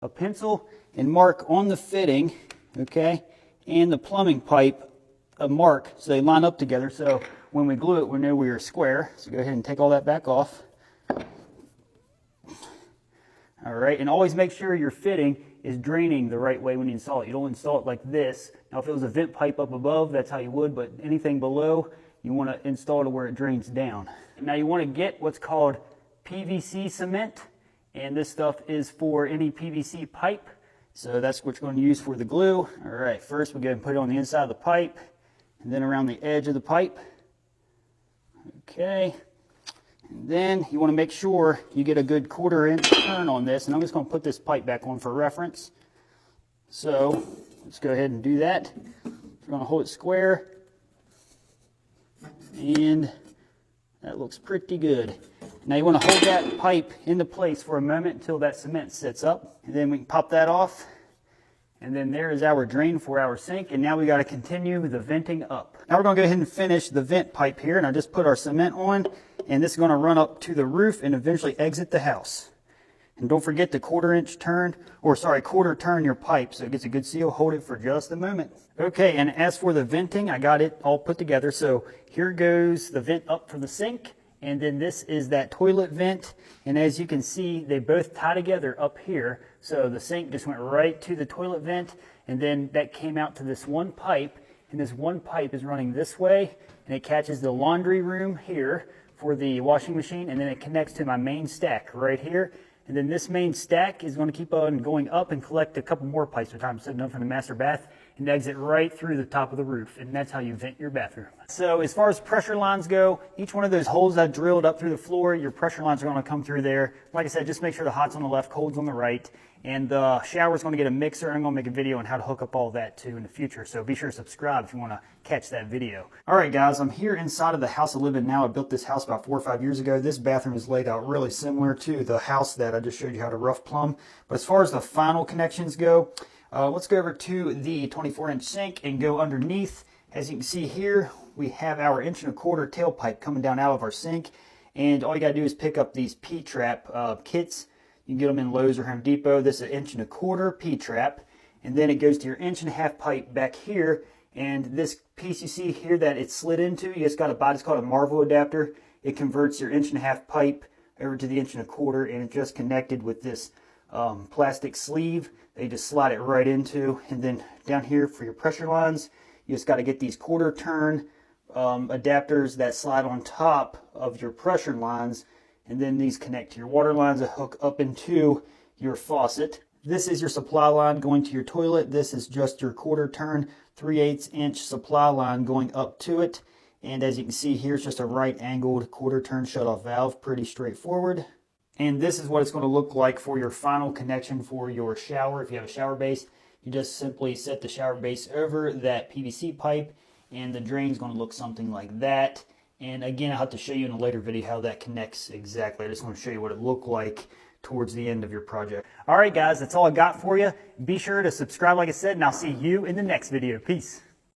a pencil and mark on the fitting, okay, and the plumbing pipe a mark so they line up together. So when we glue it, we know we are square. So go ahead and take all that back off. All right, and always make sure your fitting is draining the right way when you install it. You don't install it like this. Now, if it was a vent pipe up above, that's how you would, but anything below, you want to install it to where it drains down. Now, you want to get what's called PVC cement, and this stuff is for any PVC pipe. So that's what you're going to use for the glue. All right, first we go and put it on the inside of the pipe, and then around the edge of the pipe. Okay. And then you want to make sure you get a good 1/4 inch turn on this. And I'm just going to put this pipe back on for reference. So let's go ahead and do that. We're going to hold it square. And that looks pretty good. Now you want to hold that pipe into place for a moment until that cement sets up. And then we can pop that off. And then there is our drain for our sink. And now we got to continue the venting up. Now we're going to go ahead and finish the vent pipe here. And I just put our cement on. And this is going to run up to the roof and eventually exit the house. And don't forget to 1/4 inch turn, or sorry, 1/4 turn your pipe so it gets a good seal. Hold it for just a moment. Okay, and as for the venting, I got it all put together. So here goes the vent up for the sink. And then this is that toilet vent. And as you can see, they both tie together up here. So the sink just went right to the toilet vent. And then that came out to this one pipe. And this one pipe is running this way. And it catches the laundry room here for the washing machine, and then it connects to my main stack right here. And then this main stack is going to keep on going up and collect a couple more pipes which I'm setting up for the master bath and exit right through the top of the roof. And that's how you vent your bathroom. So as far as pressure lines go, each one of those holes I drilled up through the floor, your pressure lines are going to come through there. Like I said, just make sure the hot's on the left, cold's on the right. And the shower is going to get a mixer. I'm going to make a video on how to hook up all that too in the future. So be sure to subscribe if you want to catch that video. All right, guys, I'm here inside of the house I live in now. I built this house about 4 or 5 years ago. This bathroom is laid out really similar to the house that I just showed you how to rough plumb. But as far as the final connections go, let's go over to the 24-inch sink and go underneath. As you can see here, we have our 1¼ inch tailpipe coming down out of our sink. And all you got to do is pick up these P-trap kits. You can get them in Lowe's or Home Depot. This is an 1¼ inch P-trap. And then it goes to your 1½ inch pipe back here. And this piece you see here that it's slid into, you just got to buy, it's called a Marvel adapter. It converts your 1½ inch pipe over to the 1¼ inch, and it's just connected with this plastic sleeve. They just slide it right into. And then down here for your pressure lines, you just got to get these 1/4 turn adapters that slide on top of your pressure lines. And then these connect to your water lines that hook up into your faucet. This is your supply line going to your toilet. This is just your 1/4 turn, 3/8 inch supply line going up to it. And as you can see here, it's just a right angled 1/4 turn shutoff valve, pretty straightforward. And this is what it's going to look like for your final connection for your shower. If you have a shower base, you just simply set the shower base over that PVC pipe, and the drain is going to look something like that. And again, I'll have to show you in a later video how that connects exactly. I just want to show you what it looked like towards the end of your project. All right, guys, that's all I got for you. Be sure to subscribe, like I said, and I'll see you in the next video. Peace.